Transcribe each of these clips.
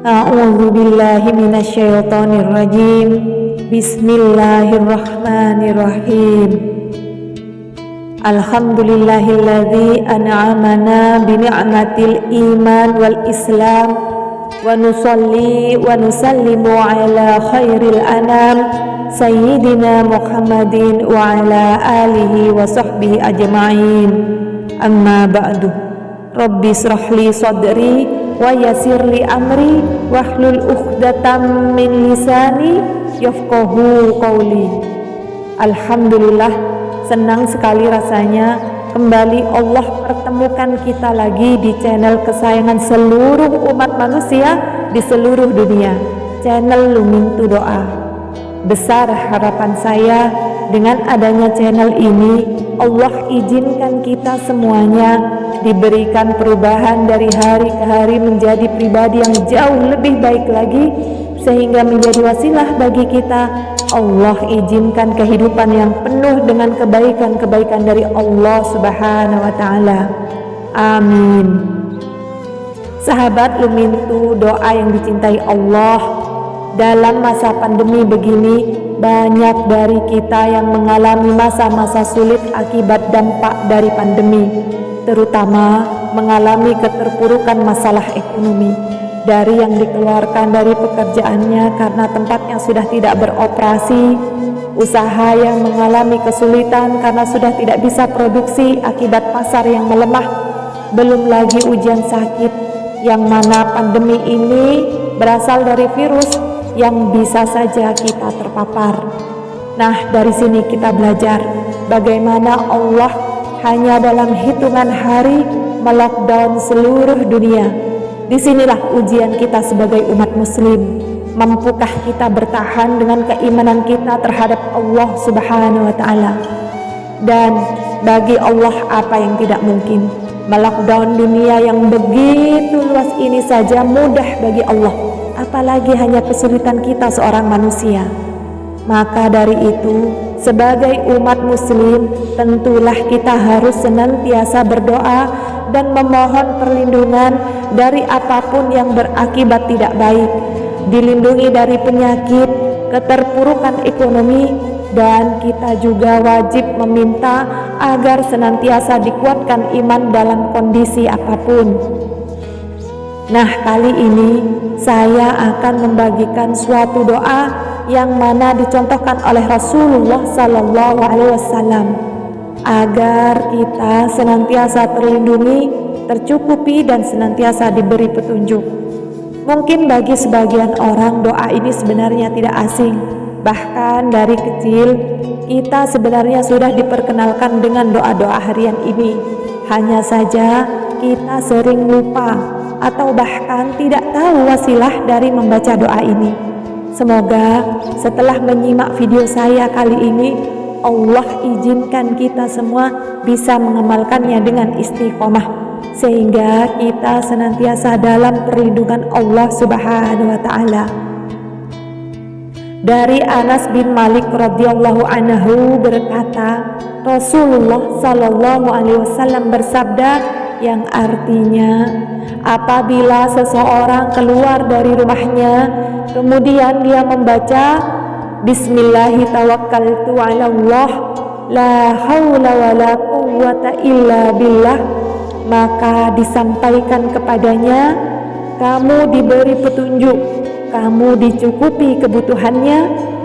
A'udzu billahi minasyaitonir rajim. Bismillahirrahmanirrahim. Alhamdulillahilladzi an'amana bi ni'matil iman wal islam wa nusalli wa nusallimu ala khairil anam sayyidina Muhammadin wa ala alihi wa sahbihi ajma'in. Amma ba'du. Rabbi israh li sadri wa yassir li amri wahlul 'uqdatam min lisani yafqahu qawli. Alhamdulillah, senang sekali rasanya kembali Allah pertemukan kita lagi di channel kesayangan seluruh umat manusia di seluruh dunia, channel Lumintu Doa. Besar harapan saya dengan adanya channel ini, Allah izinkan kita semuanya diberikan perubahan dari hari ke hari menjadi pribadi yang jauh lebih baik lagi, sehingga menjadi wasilah bagi kita. Allah izinkan kehidupan yang penuh dengan kebaikan-kebaikan dari Allah Subhanahu wa Ta'ala. Amin. Sahabat Lumintu Doa yang dicintai Allah, dalam masa pandemi begini, banyak dari kita yang mengalami masa-masa sulit akibat dampak dari pandemi, terutama mengalami keterpurukan masalah ekonomi, dari yang dikeluarkan dari pekerjaannya karena tempatnya sudah tidak beroperasi, usaha yang mengalami kesulitan karena sudah tidak bisa produksi akibat pasar yang melemah, belum lagi ujian sakit, yang mana pandemi ini berasal dari virus yang bisa saja kita terpapar. Nah, dari sini kita belajar bagaimana Allah hanya dalam hitungan hari melockdown seluruh dunia. Disinilah ujian kita sebagai umat muslim. Mampukah kita bertahan dengan keimanan kita terhadap Allah Subhanahu wa Ta'ala? Dan bagi Allah apa yang tidak mungkin? Melockdown dunia yang begitu luas ini saja mudah bagi Allah, apalagi hanya kesulitan kita seorang manusia. Maka dari itu, sebagai umat muslim, tentulah kita harus senantiasa berdoa dan memohon perlindungan dari apapun yang berakibat tidak baik, dilindungi dari penyakit, keterpurukan ekonomi, dan kita juga wajib meminta agar senantiasa dikuatkan iman dalam kondisi apapun. Nah, kali ini saya akan membagikan suatu doa yang mana dicontohkan oleh Rasulullah Sallallahu Alaihi Wasallam agar kita senantiasa terlindungi, tercukupi, dan senantiasa diberi petunjuk. Mungkin bagi sebagian orang doa ini sebenarnya tidak asing, bahkan dari kecil kita sebenarnya sudah diperkenalkan dengan doa-doa harian ini. Hanya saja kita sering lupa atau bahkan tidak tahu wasilah dari membaca doa ini. Semoga setelah menyimak video saya kali ini, Allah izinkan kita semua bisa mengamalkannya dengan istiqomah, sehingga kita senantiasa dalam perlindungan Allah Subhanahu wa Ta'ala. Dari Anas bin Malik radhiyallahu anhu berkata, Rasulullah sallallahu alaihi wasallam bersabda, yang artinya, apabila seseorang keluar dari rumahnya kemudian dia membaca Bismillahi tawakkaltu ala Allah la haula wa la quwwata illa billah, maka disampaikan kepadanya, kamu diberi petunjuk, kamu dicukupi kebutuhannya,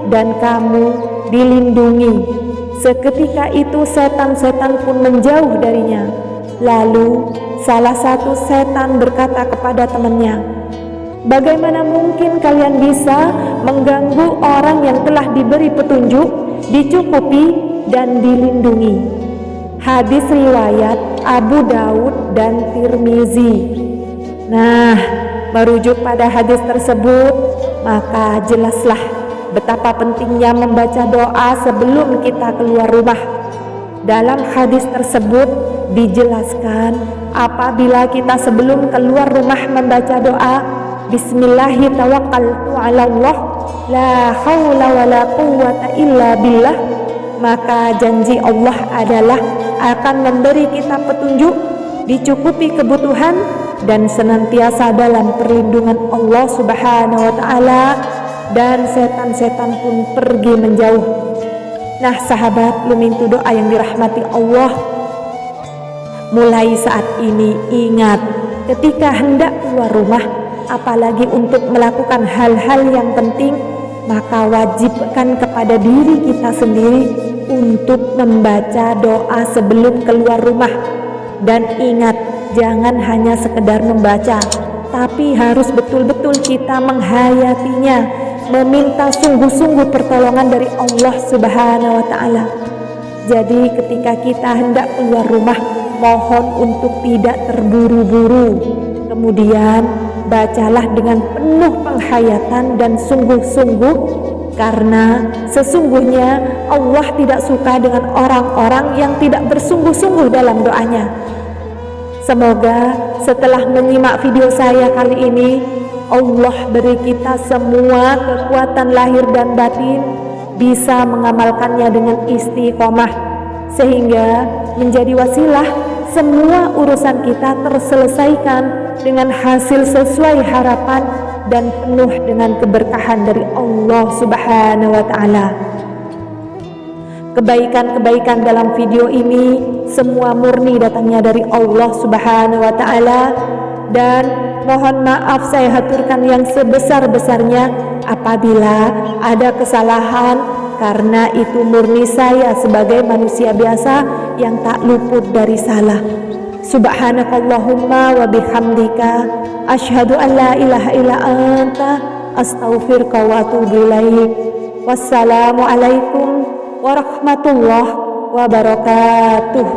dan kamu dilindungi. Seketika itu setan-setan pun menjauh darinya. Lalu salah satu setan berkata kepada temannya, bagaimana mungkin kalian bisa mengganggu orang yang telah diberi petunjuk, dicukupi, dan dilindungi? Hadis riwayat Abu Daud dan Tirmizi. Nah, merujuk pada hadis tersebut, maka jelaslah betapa pentingnya membaca doa sebelum kita keluar rumah. Dalam hadis tersebut dijelaskan, apabila kita sebelum keluar rumah membaca doa Bismillahi tawakkaltu ala Allah la haula wa la quwwata illa billah, maka janji Allah adalah akan memberi kita petunjuk, dicukupi kebutuhan, dan senantiasa dalam perlindungan Allah Subhanahu wa Ta'ala, dan setan-setan pun pergi menjauh. Nah sahabat Lumintu Doa yang dirahmati Allah, mulai saat ini ingat, ketika hendak keluar rumah, apalagi untuk melakukan hal-hal yang penting, maka wajibkan kepada diri kita sendiri untuk membaca doa sebelum keluar rumah. Dan ingat, jangan hanya sekedar membaca, tapi harus betul-betul kita menghayatinya, meminta sungguh-sungguh pertolongan dari Allah Subhanahu wa Ta'ala. Jadi ketika kita hendak keluar rumah, mohon untuk tidak terburu-buru. Kemudian bacalah dengan penuh penghayatan dan sungguh-sungguh, karena sesungguhnya Allah tidak suka dengan orang-orang yang tidak bersungguh-sungguh dalam doanya. Semoga setelah menyimak video saya kali ini, Allah beri kita semua kekuatan lahir dan batin, bisa mengamalkannya dengan istiqomah, sehingga menjadi wasilah semua urusan kita terselesaikan dengan hasil sesuai harapan dan penuh dengan keberkahan dari Allah Subhanahu wa Ta'ala. Kebaikan-kebaikan dalam video ini semua murni datangnya dari Allah Subhanahu wa Ta'ala, dan mohon maaf saya haturkan yang sebesar-besarnya apabila ada kesalahan, karena itu murni saya sebagai manusia biasa yang tak luput dari salah. Subhanakallahumma wa bihamdika asyhadu an la ilaha illa anta astaghfiruka wa atubu ilaik. Wassalamualaikum warahmatullahi wabarakatuh.